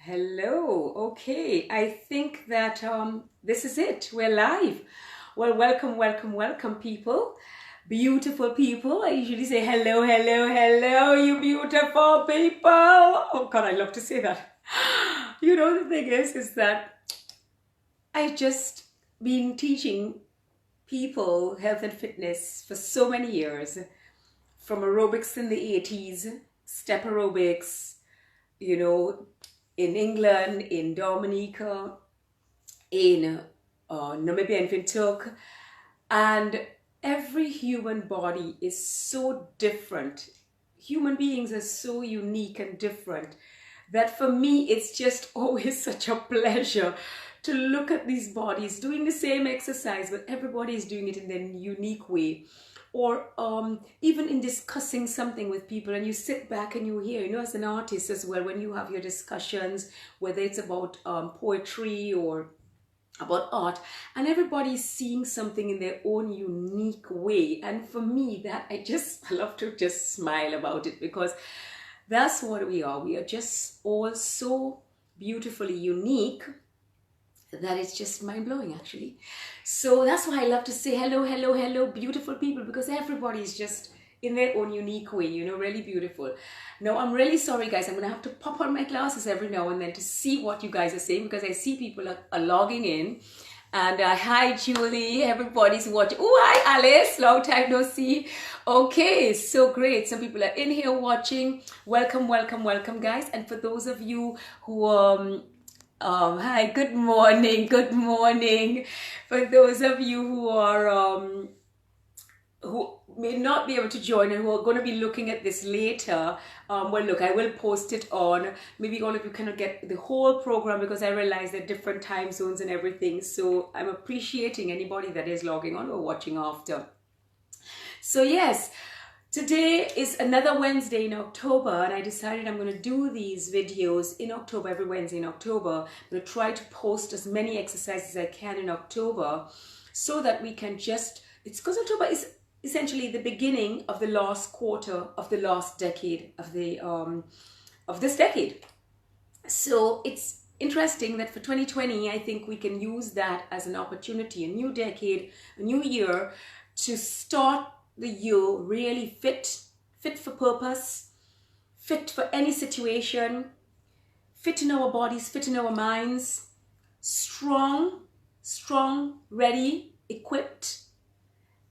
Hello. Okay, I think that this is it. We're live. Well, welcome, people. Beautiful people. I usually say hello, you beautiful people. Oh God, I love to say that. You know, the thing is that I just been teaching people health and fitness for so many years, from aerobics in the 80s, step aerobics, you know, in England, in Dominica, in Namibia and Windhoek, and every human body is so different. Human beings are so unique and different that for me it's just always such a pleasure to look at these bodies doing the same exercise, but everybody is doing it in their unique way. Or even in discussing something with people, and you sit back and you hear, you know, as an artist as well, when you have your discussions, whether it's about poetry or about art, and everybody's seeing something in their own unique way. And for me, that I love to just smile about it, because that's what we are. We are just all so beautifully unique that it's just mind-blowing, actually. So that's why I love to say hello, beautiful people, because everybody is just in their own unique way, you know, really beautiful. Now, I'm really sorry, guys. I'm gonna have to pop on my glasses every now and then to see what you guys are saying, because I see people are logging in. And hi, Julie. Everybody's watching. Oh, hi, Alice. Long time no see. Okay, so great. Some people are in here watching. Welcome, guys. And for those of you who hi, good morning. For those of you who are who may not be able to join and who are going to be looking at this later, well, look, I will post it on. Maybe all of you cannot get the whole program, because I realize there are different time zones and everything. So I'm appreciating anybody that is logging on or watching after. So yes, today is another Wednesday in October, and I decided I'm going to do these videos in October, every Wednesday in October. I'm going to try to post as many exercises as I can in October, so that we can just, it's because October is essentially the beginning of the last quarter of the last decade of this decade. So it's interesting that for 2020, I think we can use that as an opportunity, a new decade, a new year, to start the year really fit for purpose, fit for any situation, fit in our bodies, fit in our minds, strong, ready, equipped,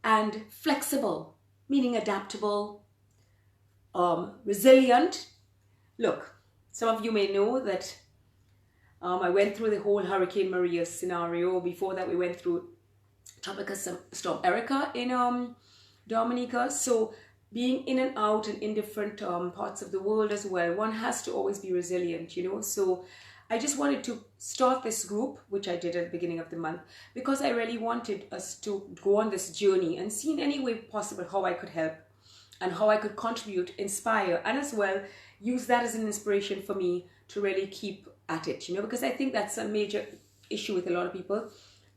and flexible, meaning adaptable, resilient. Look, some of you may know that I went through the whole Hurricane Maria scenario. Before that, we went through Tropical Storm Erica in Dominica. So being in and out and in different parts of the world as well, one has to always be resilient, you know. So I just wanted to start this group, which I did at the beginning of the month, because I really wanted us to go on this journey and see in any way possible how I could help and how I could contribute, inspire, and as well use that as an inspiration for me to really keep at it, you know, because I think that's a major issue with a lot of people,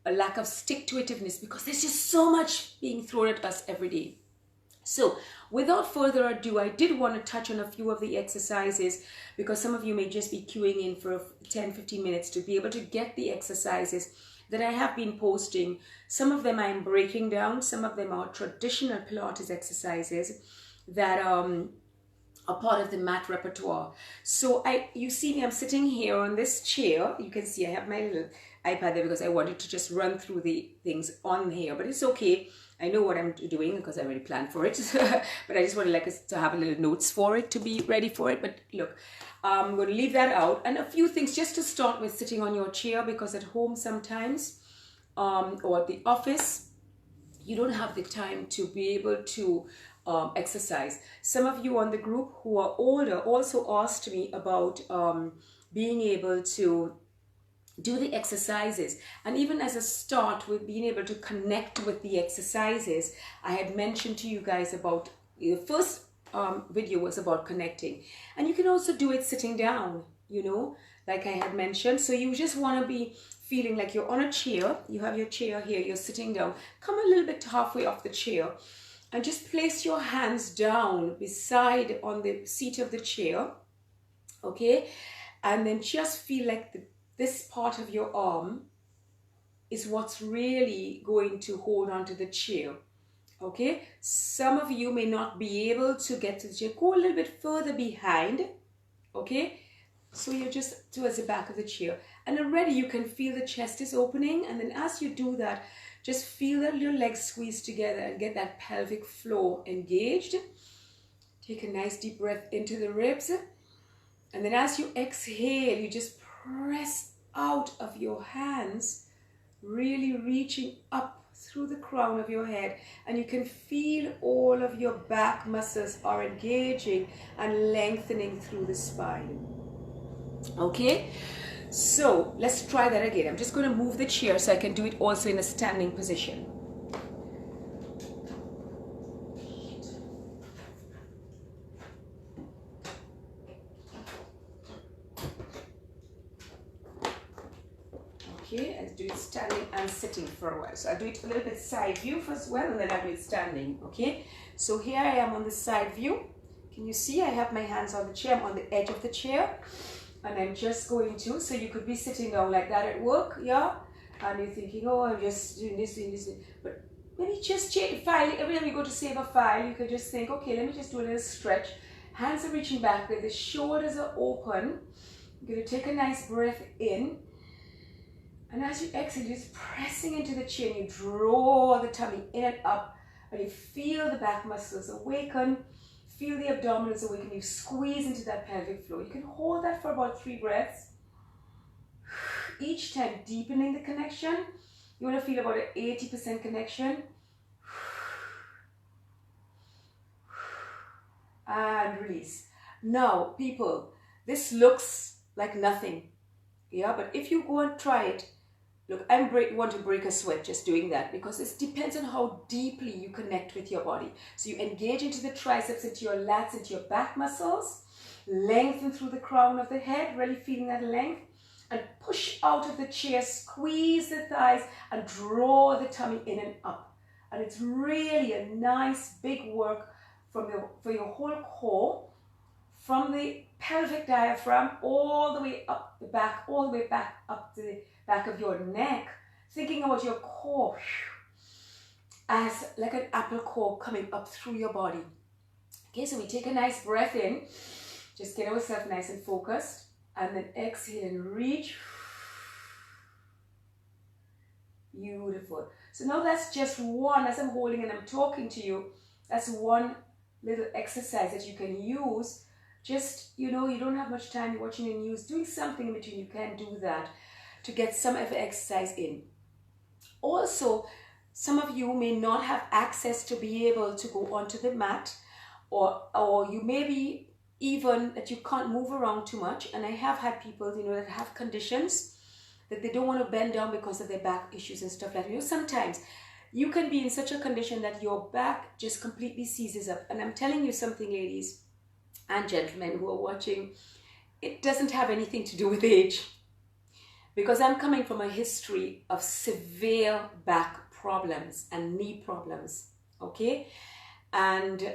a lack of stick-to-itiveness, because there's just so much being thrown at us every day. So without further ado, I did want to touch on a few of the exercises, because some of you may just be queuing in for 10-15 minutes to be able to get the exercises that I have been posting. Some of them I'm breaking down, some of them are traditional Pilates exercises that are part of the mat repertoire. So you see me, I'm sitting here on this chair. You can see I have my little iPad there because I wanted to just run through the things on here, but it's okay. I know what I'm doing because I already planned for it. But I just wanted like us to have a little notes for it, to be ready for it. But look, I'm going to leave that out. And a few things just to start with sitting on your chair, because at home sometimes or at the office, you don't have the time to be able to exercise. Some of you on the group who are older also asked me about being able to do the exercises, and even as a start with being able to connect with the exercises. I had mentioned to you guys about the first video was about connecting, and you can also do it sitting down, you know, like I had mentioned. So you just want to be feeling like you're on a chair, you have your chair here, you're sitting down, come a little bit halfway off the chair and just place your hands down beside on the seat of the chair, okay? And then just feel like this part of your arm is what's really going to hold on to the chair. Okay, some of you may not be able to get to the chair. Go a little bit further behind. Okay, so you're just towards the back of the chair, and already you can feel the chest is opening. And then as you do that, just feel that your legs squeeze together and get that pelvic floor engaged. Take a nice deep breath into the ribs, and then as you exhale, you just press out of your hands, really reaching up through the crown of your head, and you can feel all of your back muscles are engaging and lengthening through the spine. Okay, so let's try that again. I'm just going to move the chair so I can do it also in a standing position. Okay, I'll do it standing and sitting for a while. So I'll do it a little bit side view first, well, and then I'll do it standing. Okay, so here I am on the side view. Can you see I have my hands on the chair? I'm on the edge of the chair, and I'm just going to, so you could be sitting down like that at work, yeah, and you're thinking, oh, I'm just doing this, but maybe just change file. Every time you go to save a file, you could just think, okay, let me just do a little stretch. Hands are reaching back, the shoulders are open. You're going to take a nice breath in. And as you exhale, you're just pressing into the chin, you draw the tummy in and up, and you feel the back muscles awaken, feel the abdominals awaken, you squeeze into that pelvic floor. You can hold that for about 3 breaths. Each time deepening the connection. You want to feel about an 80% connection. And release. Now, people, this looks like nothing. Yeah, but if you go and try it, look, I want to break a sweat just doing that, because it depends on how deeply you connect with your body. So you engage into the triceps, into your lats, into your back muscles, lengthen through the crown of the head, really feeling that length, and push out of the chair, squeeze the thighs, and draw the tummy in and up. And it's really a nice big work for your whole core, from the pelvic diaphragm all the way up the back, all the way back up to the back of your neck, thinking about your core as like an apple core coming up through your body. Okay, so we take a nice breath in, just get ourselves nice and focused, and then exhale and reach. Beautiful. So now that's just one, as I'm holding and I'm talking to you, that's one little exercise that you can use. Just, you know, you don't have much time, you're watching the news, doing something in between, you can do that to get some of the exercise in. Also, some of you may not have access to be able to go onto the mat, or you may be even that you can't move around too much. And I have had people, you know, that have conditions that they don't want to bend down because of their back issues and stuff like that. You know, sometimes you can be in such a condition that your back just completely seizes up. And I'm telling you something, ladies and gentlemen who are watching, it doesn't have anything to do with age, because I'm coming from a history of severe back problems and knee problems, okay? And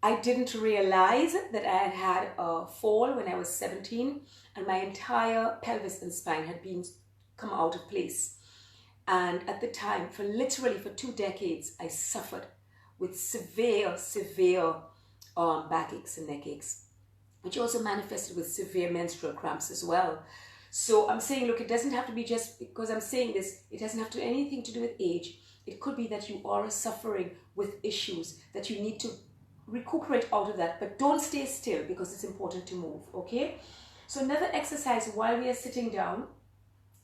I didn't realize that I had had a fall when I was 17, and my entire pelvis and spine had come out of place. And at the time, literally for 2 decades, I suffered with severe backaches and neck aches, which also manifested with severe menstrual cramps as well. So I'm saying, look, it doesn't have to be just because I'm saying this, it doesn't have to anything to do with age. It could be that you are suffering with issues that you need to recuperate out of that, but don't stay still, because it's important to move, okay? So another exercise while we are sitting down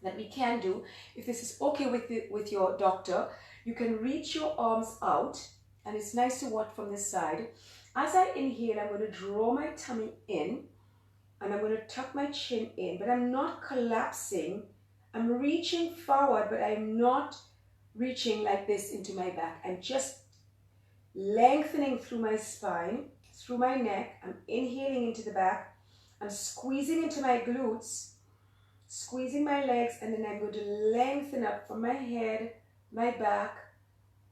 that we can do, if this is okay with your doctor, you can reach your arms out, and it's nice to watch from this side. As I inhale, I'm going to draw my tummy in, and I'm going to tuck my chin in, but I'm not collapsing. I'm reaching forward, but I'm not reaching like this into my back. I'm just lengthening through my spine, through my neck. I'm inhaling into the back. I'm squeezing into my glutes, squeezing my legs, and then I'm going to lengthen up from my head, my back,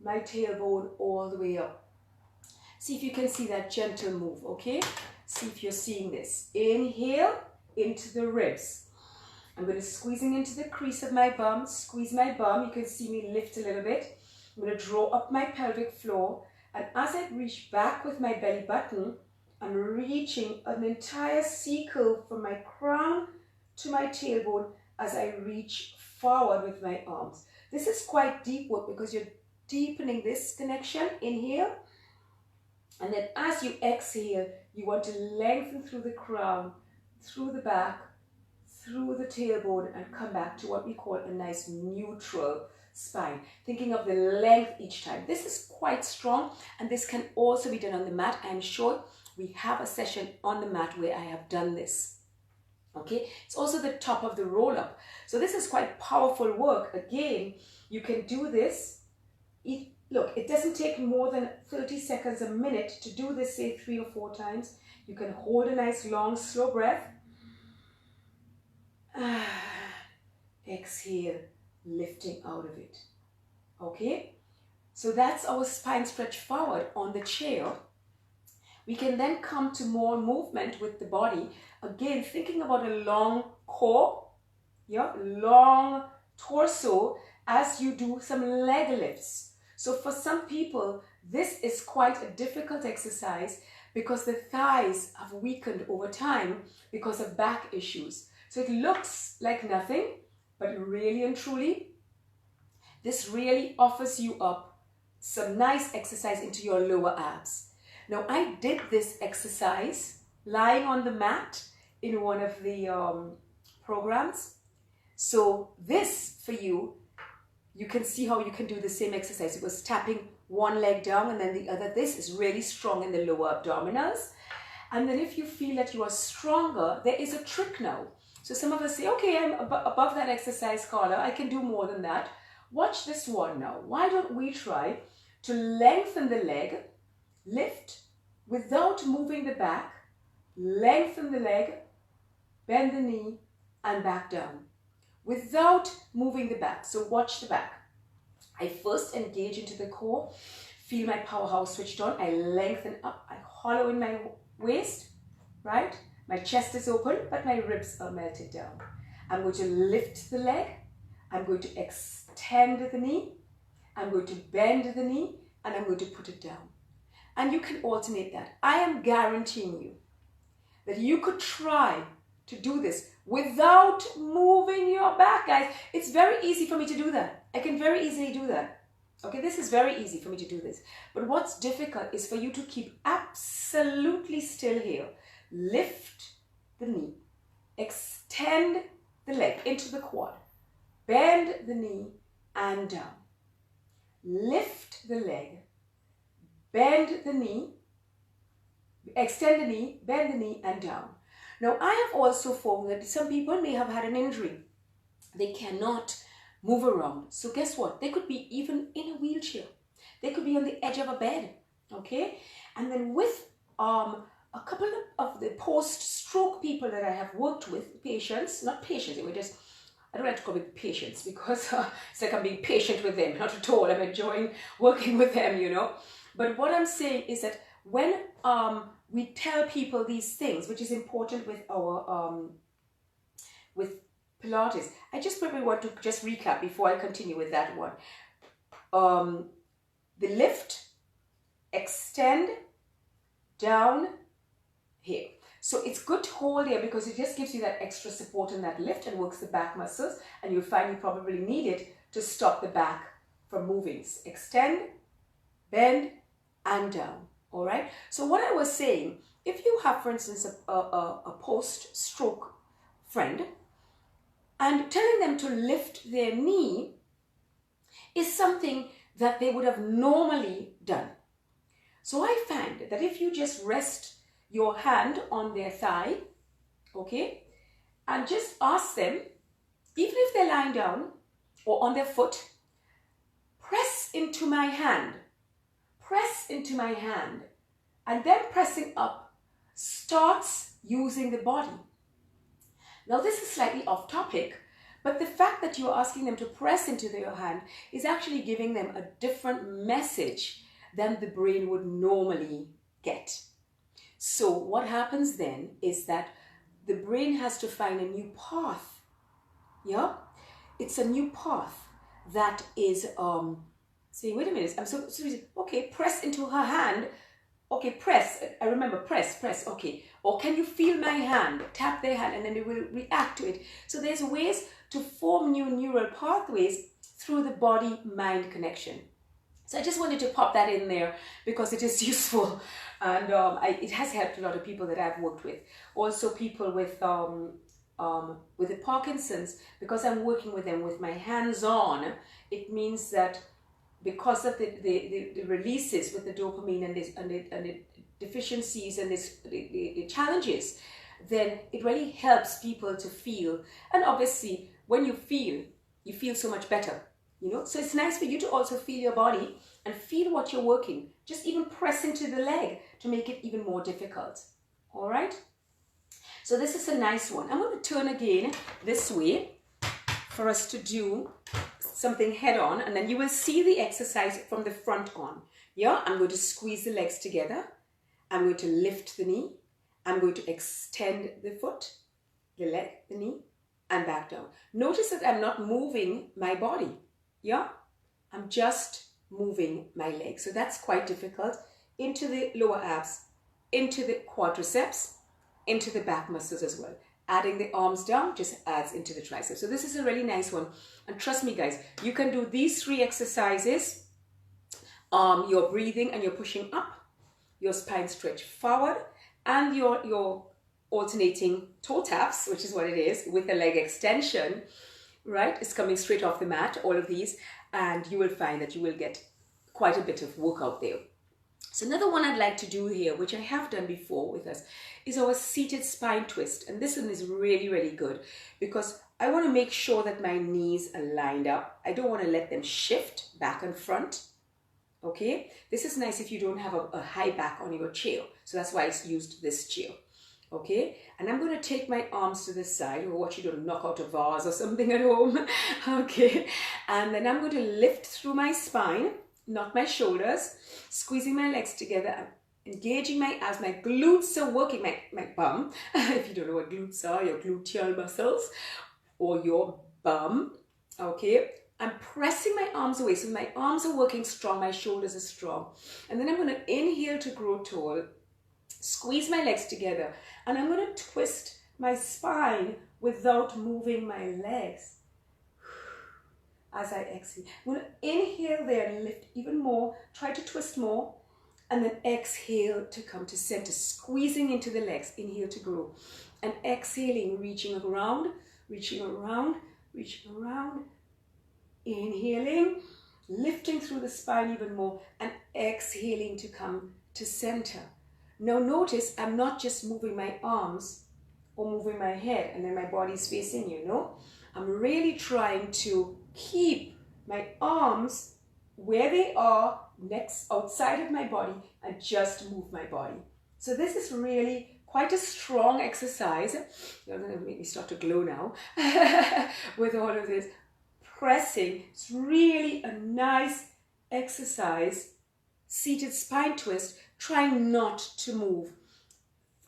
my tailbone, all the way up. See if you can see that gentle move, okay? See if you're seeing this. Inhale, into the ribs. I'm going to squeezing into the crease of my bum, squeeze my bum. You can see me lift a little bit. I'm going to draw up my pelvic floor. And as I reach back with my belly button, I'm reaching an entire C curve from my crown to my tailbone as I reach forward with my arms. This is quite deep work because you're deepening this connection. Inhale. And then as you exhale, you want to lengthen through the crown, through the back, through the tailbone, and come back to what we call a nice neutral spine. Thinking of the length each time. This is quite strong, and this can also be done on the mat. I'm sure we have a session on the mat where I have done this. Okay, it's also the top of the roll up. So this is quite powerful work. Again, you can do this. Look, it doesn't take more than 30 seconds a minute to do this, say 3 or 4 times. You can hold a nice long slow breath. Exhale, lifting out of it. Okay, so that's our spine stretch forward on the chair. We can then come to more movement with the body. Again, thinking about a long core, long torso as you do some leg lifts. So for some people, this is quite a difficult exercise because the thighs have weakened over time because of back issues. So it looks like nothing, but really and truly, this really offers you up some nice exercise into your lower abs. Now, I did this exercise lying on the mat in one of the programs. So this, for you, you can see how you can do the same exercise. It was tapping one leg down and then the other. This is really strong in the lower abdominals. And then if you feel that you are stronger, there is a trick now. So some of us say, okay, I'm above that exercise, Carla. I can do more than that. Watch this one now. Why don't we try to lengthen the leg, lift without moving the back, lengthen the leg, bend the knee, and back down without moving the back. So watch the back. I first engage into the core, feel my powerhouse switched on. I lengthen up, I hollow in my waist, right? My chest is open, but my ribs are melted down. I'm going to lift the leg. I'm going to extend the knee. I'm going to bend the knee, and I'm going to put it down. And you can alternate that. I am guaranteeing you that you could try to do this without moving your back, guys. It's very easy for me to do that. I can very easily do that. Okay, this is very easy for me to do this. But what's difficult is for you to keep absolutely still here. Lift the knee. Extend the leg into the quad. Bend the knee and down. Lift the leg. Bend the knee. Extend the knee, bend the knee and down. Now, I have also found that some people may have had an injury. They cannot move around. So guess what? They could be even in a wheelchair. They could be on the edge of a bed, okay? And then with a couple of the post-stroke people that I have worked with, patients, not patients, they were just, I don't like to call it patients because it's like I'm being patient with them, not at all. I'm enjoying working with them, you know. But what I'm saying is that when we tell people these things, which is important with our with Pilates, I just probably want to just recap before I continue with that one. The lift, extend, down, here. So it's good to hold here because it just gives you that extra support in that lift and works the back muscles, and you'll find you probably need it to stop the back from moving. Extend, bend, and down. All right. So what I was saying, if you have, for instance, a post-stroke friend, and telling them to lift their knee is something that they would have normally done. So I find that if you just rest your hand on their thigh, okay, and just ask them, even if they're lying down or on their foot, press into my hand. Press into my hand, and then pressing up starts using the body. Now this is slightly off topic, but the fact that you're asking them to press into their hand is actually giving them a different message than the brain would normally get. So what happens then is that the brain has to find a new path. Yeah, it's a new path that is saying, wait a minute, I'm so okay, press into her hand. Okay, press. I remember, press. Okay. Or can you feel my hand? Tap their hand, and then they will react to it. So there's ways to form new neural pathways through the body-mind connection. So I just wanted to pop that in there because it is useful, and it has helped a lot of people that I've worked with. Also, people with the Parkinson's, because I'm working with them with my hands on. It means that because of the releases with the dopamine and the deficiencies and the challenges, then it really helps people to feel. And obviously, when you feel so much better, you know. So it's nice for you to also feel your body and feel what you're working. Just even press into the leg to make it even more difficult. All right. So this is a nice one. I'm going to turn again this way for us to do something head on, and then you will see the exercise from the front on. Yeah, I'm going to squeeze the legs together. I'm going to lift the knee. I'm going to extend the foot, the leg, the knee, and back down. Notice that I'm not moving my body. Yeah, I'm just moving my legs. So that's quite difficult. Into the lower abs, into the quadriceps, into the back muscles as well. Adding the arms down just adds into the triceps. So this is a really nice one. And trust me, guys, you can do these 3 exercises. You're breathing and you're pushing up, your spine stretch forward, and your alternating toe taps, which is what it is, with a leg extension, right? It's coming straight off the mat, all of these, and you will find that you will get quite a bit of workout there. So another one I'd like to do here, which I have done before with us, is our seated spine twist. And this one is really, really good because I want to make sure that my knees are lined up. I don't want to let them shift back and front. Okay, this is nice if you don't have a high back on your chair. So that's why I used this chair. Okay, and I'm going to take my arms to the side, or watch you don't knock out a vase or something at home. Okay, and then I'm going to lift through my spine, not my shoulders, squeezing my legs together and engaging my abs. My glutes are working, my bum. If you don't know what glutes are, your gluteal muscles or your bum. Okay, I'm pressing my arms away. So my arms are working strong, my shoulders are strong. And then I'm going to inhale to grow tall, squeeze my legs together, and I'm going to twist my spine without moving my legs. As I exhale, I'm going to inhale there and lift even more, try to twist more, and then exhale to come to center, squeezing into the legs, inhale to grow, and exhaling, reaching around, inhaling, lifting through the spine even more, and exhaling to come to center. Now notice I'm not just moving my arms or moving my head and then my body's facing you, no? I'm really trying to keep my arms where they are, next outside of my body, and just move my body. So this is really quite a strong exercise. You're going to make me start to glow now with all of this pressing. It's really a nice exercise. Seated spine twist, trying not to move.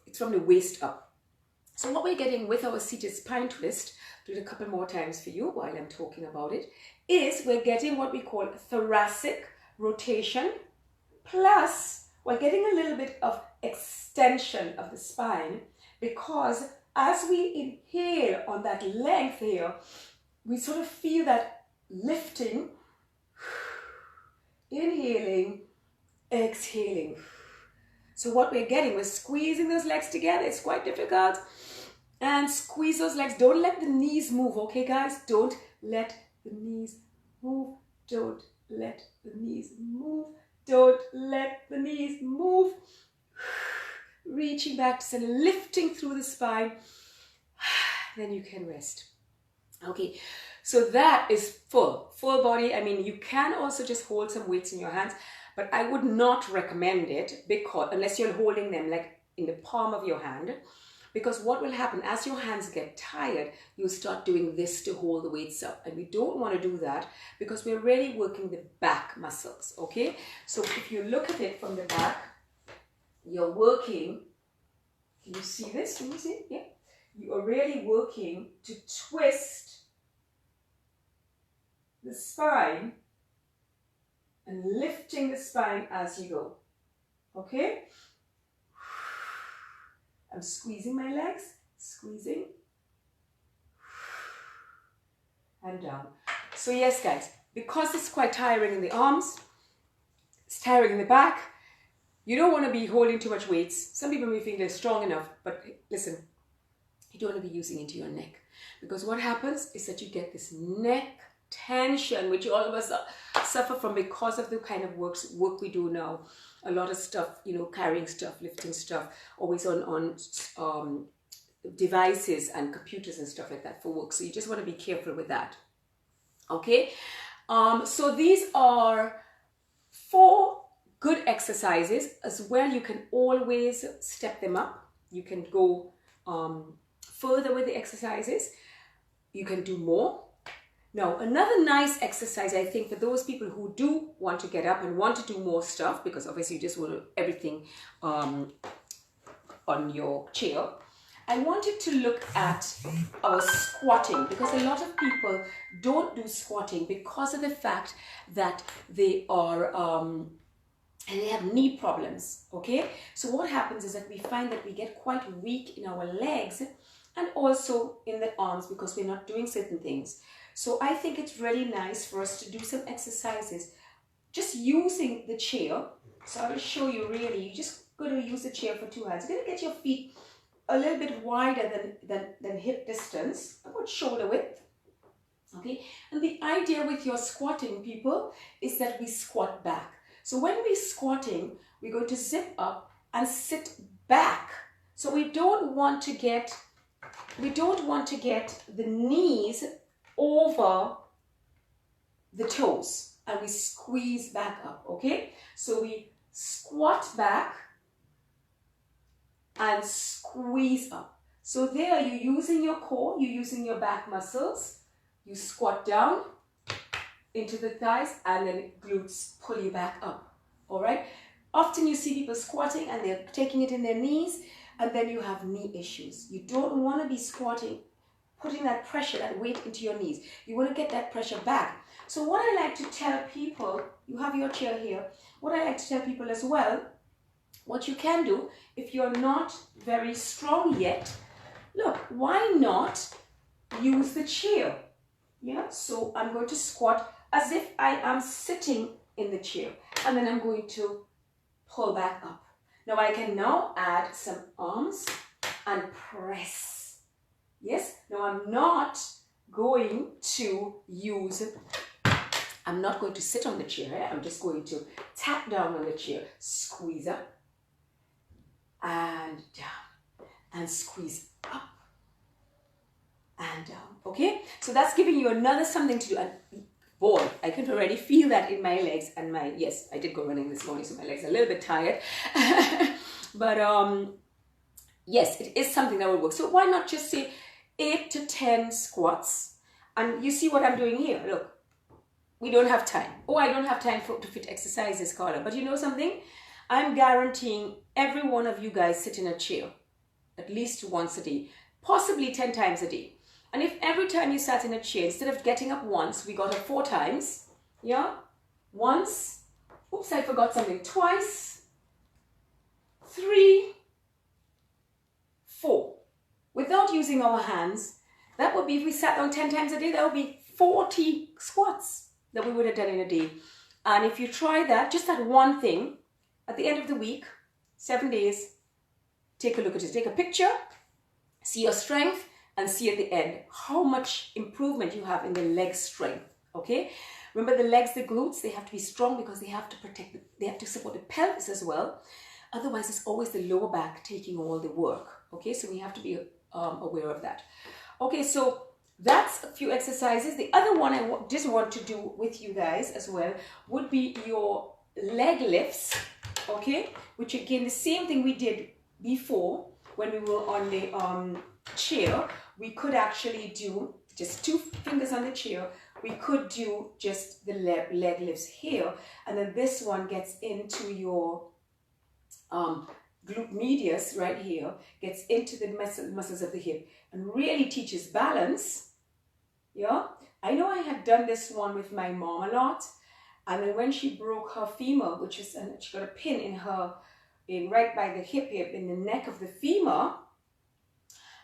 It's from the waist up. So what we're getting with our seated spine twist, do it a couple more times for you while I'm talking about it, is we're getting what we call thoracic rotation, plus we're getting a little bit of extension of the spine, because as we inhale on that length here, we sort of feel that lifting, inhaling, exhaling. So what we're getting, we're squeezing those legs together. It's quite difficult. And squeeze those legs. Don't let the knees move, okay guys? Don't let the knees move. Don't let the knees move. Don't let the knees move. Reaching back to center, lifting through the spine. Then you can rest. Okay, so that is full body. I mean, you can also just hold some weights in your hands, but I would not recommend it because unless you're holding them like in the palm of your hand. Because what will happen, as your hands get tired, you'll start doing this to hold the weights up. And we don't want to do that because we're really working the back muscles, okay? So if you look at it from the back, you're working, can you see this? Can you see it? Yeah. you are really working to twist the spine and lifting the spine as you go. Okay? I'm squeezing my legs, squeezing, and down. So yes, guys, because it's quite tiring in the arms, it's tiring in the back, you don't want to be holding too much weights. Some people may think they're strong enough, but listen, you don't want to be using into your neck. Because what happens is that you get this neck tension, which all of us suffer from because of the kind of work we do now. A lot of stuff, you know, carrying stuff, lifting stuff, always on devices and computers and stuff like that for work. So you just want to be careful with that. Okay, so these are 4 good exercises as well. You can always step them up. You can go further with the exercises. You can do more. Now, another nice exercise, I think, for those people who do want to get up and want to do more stuff, because obviously you just want everything on your chair, I wanted to look at our squatting, because a lot of people don't do squatting because of the fact that they are and they have knee problems. Okay, so what happens is that we find that we get quite weak in our legs and also in the arms because we're not doing certain things. So I think it's really nice for us to do some exercises just using the chair. So I will show you really, you just got to use the chair for 2 hands. You're going to get your feet a little bit wider than hip distance, about shoulder width. Okay, and the idea with your squatting, people, is that we squat back. So when we're squatting, we're going to zip up and sit back. So we don't want to get the knees over the toes, and we squeeze back up. Okay, so we squat back and squeeze up. So there you're using your core, you're using your back muscles. You squat down into the thighs and then glutes pull you back up. All right, often you see people squatting and they're taking it in their knees, and then you have knee issues. You don't want to be squatting, putting that pressure, that weight into your knees. You want to get that pressure back. So what I like to tell people, you have your chair here, what I like to tell people as well, what you can do if you're not very strong yet, look, why not use the chair? Yeah, so I'm going to squat as if I am sitting in the chair, and then I'm going to pull back up. Now I can now add some arms and press. Yes, now I'm not going to sit on the chair. I'm just going to tap down on the chair, squeeze up and down, and squeeze up and down. Okay, so that's giving you another something to do. And boy, I can already feel that in my legs and yes, I did go running this morning, so my legs are a little bit tired. But yes, it is something that will work. So why not just say 8 to 10 squats? And you see what I'm doing here. Look, we don't have time. Oh, I don't have time to fit exercises, Carla. But you know something? I'm guaranteeing every one of you guys sit in a chair at least once a day, possibly 10 times a day. And if every time you sat in a chair, instead of getting up once, we got up 4 times. Yeah? Once. Oops, I forgot something. Twice. 3. 4. Without using our hands, that would be, if we sat down 10 times a day, that would be 40 squats that we would have done in a day. And if you try that, just that one thing, at the end of the week, 7 days, take a look at it. Take a picture, see your strength, and see at the end how much improvement you have in the leg strength. Okay? Remember the legs, the glutes, they have to be strong because they have to they have to support the pelvis as well. Otherwise, it's always the lower back taking all the work. Okay? So we have to be aware of that. Okay, so that's a few exercises. The other one I just want to do with you guys as well would be your leg lifts. Okay? Which again, the same thing we did before when we were on the chair. We could actually do just 2 fingers on the chair. We could do just the leg lifts here, and then this one gets into your glute medius right here gets into the muscles of the hip and really teaches balance. Yeah, I know I had done this one with my mom a lot, and then when she broke her femur, which is, and she got a pin in her, in right by the hip here, in the neck of the femur,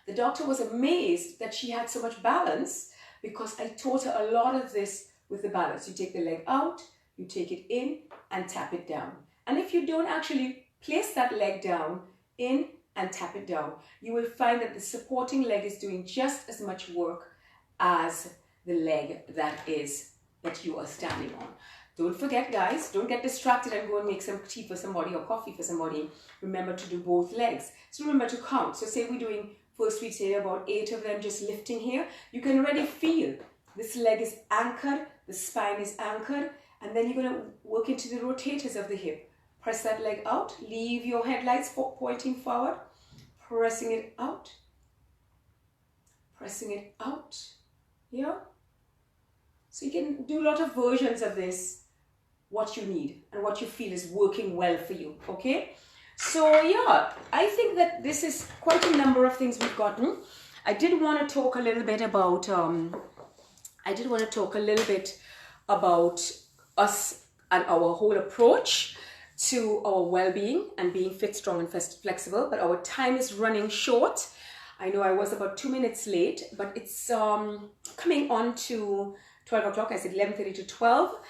the doctor was amazed that she had so much balance because I taught her a lot of this with the balance. You take the leg out, you take it in and tap it down. And if you don't actually place that leg down, in and tap it down, you will find that the supporting leg is doing just as much work as the leg that you are standing on. Don't forget, guys, don't get distracted and go and make some tea for somebody or coffee for somebody. Remember to do both legs. So remember to count. So say we're doing, first we say about 8 of them just lifting here. You can already feel this leg is anchored, the spine is anchored, and then you're going to work into the rotators of the hip. Press that leg out, leave your headlights pointing forward, pressing it out, pressing it out. Yeah, so you can do a lot of versions of this, what you need and what you feel is working well for you. Okay, so yeah, I think that this is quite a number of things we've gotten. I did want to talk a little bit about us and our whole approach to our well-being and being fit, strong and flexible, but our time is running short. I know I was about 2 minutes late, but it's coming on to 12 o'clock. I said 11:30 to 12.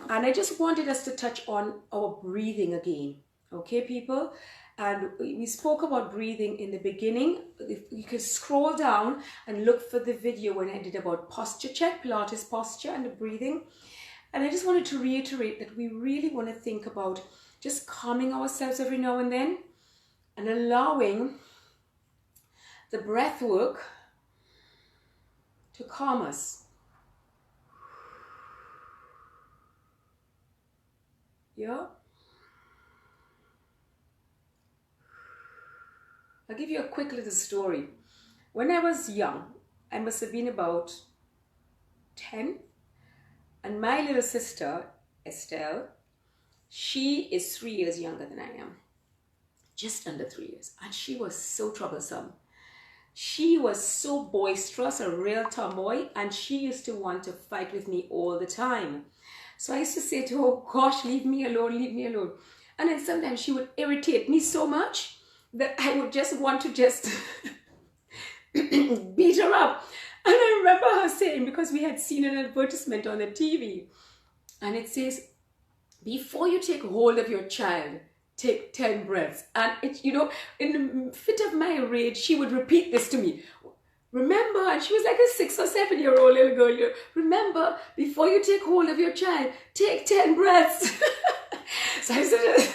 And I just wanted us to touch on our breathing again. Okay, people? And we spoke about breathing in the beginning. If you can scroll down and look for the video when I did about posture check, Pilates posture and the breathing. And I just wanted to reiterate that we really want to think about just calming ourselves every now and then and allowing the breath work to calm us. Yeah? I'll give you a quick little story. When I was young, I must have been about 10, and my little sister, Estelle, she is 3 years younger than I am, just under 3 years, and she was so troublesome. She was so boisterous, a real tomboy, and she used to want to fight with me all the time. So I used to say to her, oh gosh, leave me alone, leave me alone. And then sometimes she would irritate me so much that I would just want to just beat her up. And I remember her saying, because we had seen an advertisement on the TV, and it says, before you take hold of your child, take 10 breaths. And it, you know, in the fit of my rage, she would repeat this to me. Remember, and she was like a 6 or 7 year old little girl. Remember, before you take hold of your child, take 10 breaths. So I said,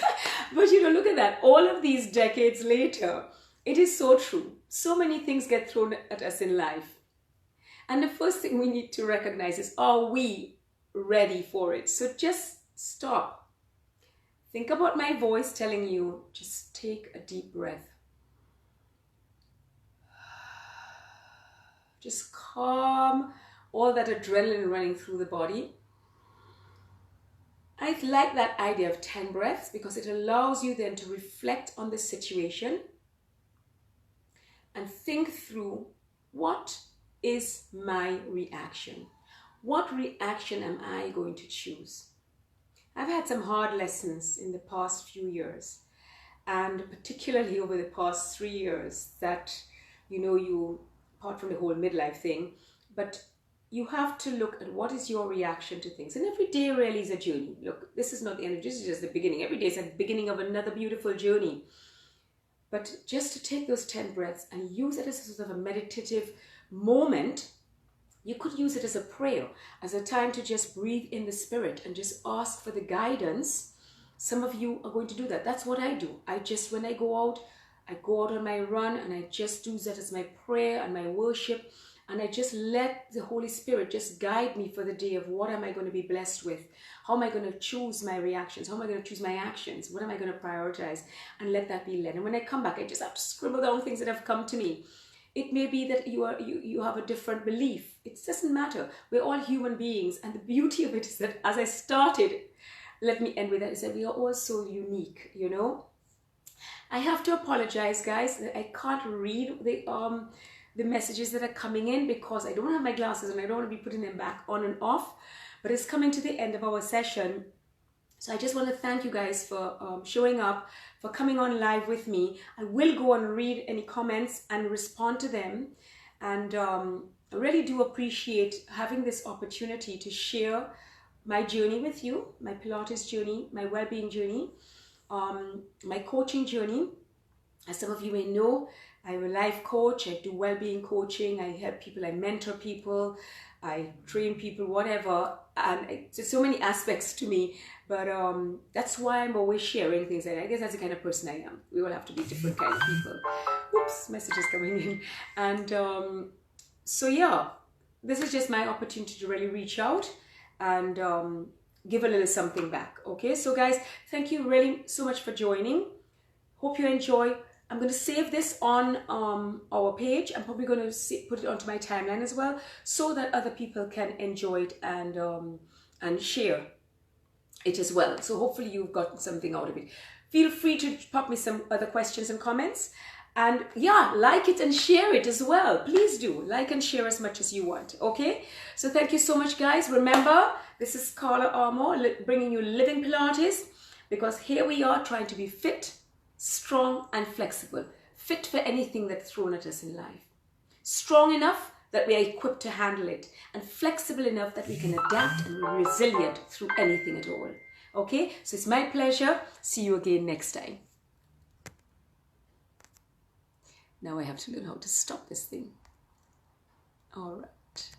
but you know, look at that. All of these decades later, it is so true. So many things get thrown at us in life. And the first thing we need to recognize is, are we ready for it? So just stop. Think about my voice telling you, just take a deep breath. Just calm all that adrenaline running through the body. I like that idea of 10 breaths because it allows you then to reflect on the situation and think through, what is my reaction? What reaction am I going to choose? I've had some hard lessons in the past few years, and particularly over the past 3 years that, you know, apart from the whole midlife thing, but you have to look at what is your reaction to things. And every day really is a journey. Look, this is not the end, this is just the beginning. Every day is the beginning of another beautiful journey. But just to take those 10 breaths and use it as a sort of a meditative moment, you could use it as a prayer, as a time to just breathe in the spirit and just ask for the guidance. Some of you are going to do that. That's what I do. When I go out on my run and I just do that as my prayer and my worship. And I just let the Holy Spirit just guide me for the day of what am I going to be blessed with? How am I going to choose my reactions? How am I going to choose my actions? What am I going to prioritize? And let that be led. And when I come back, I just have to scribble down things that have come to me. It may be that you have a different belief. It doesn't matter. We're all human beings. And the beauty of it is that as I started, let me end with that, is that we are all so unique, you know? I have to apologize, guys. I can't read the messages that are coming in because I don't have my glasses and I don't want to be putting them back on and off. But it's coming to the end of our session. So I just want to thank you guys for showing up, for coming on live with me. I will go and read any comments and respond to them. And I really do appreciate having this opportunity to share my journey with you, my Pilates journey, my well-being journey, my coaching journey. As some of you may know, I'm a life coach. I do well-being coaching. I help people, I mentor people, I train people, whatever. And there's so many aspects to me, but that's why I'm always sharing things. And I guess that's the kind of person I am. We all have to be different kind of people. Oops, messages coming in. And so yeah, this is just my opportunity to really reach out and give a little something back. Okay, so guys, thank you really so much for joining. Hope you enjoy. I'm going to save this on our page. I'm probably going to put it onto my timeline as well, so that other people can enjoy it and share it as well. So hopefully you've gotten something out of it. Feel free to pop me some other questions and comments. And yeah, like it and share it as well. Please do like and share as much as you want. Okay, so thank you so much, guys. Remember, this is Carla Armour bringing you Living Pilates, because here we are trying to be fit, strong and flexible. Fit for anything that's thrown at us in life. Strong enough that we are equipped to handle it, and flexible enough that we can adapt and be resilient through anything at all. Okay, so it's my pleasure. See you again next time. Now I have to learn how to stop this thing. All right.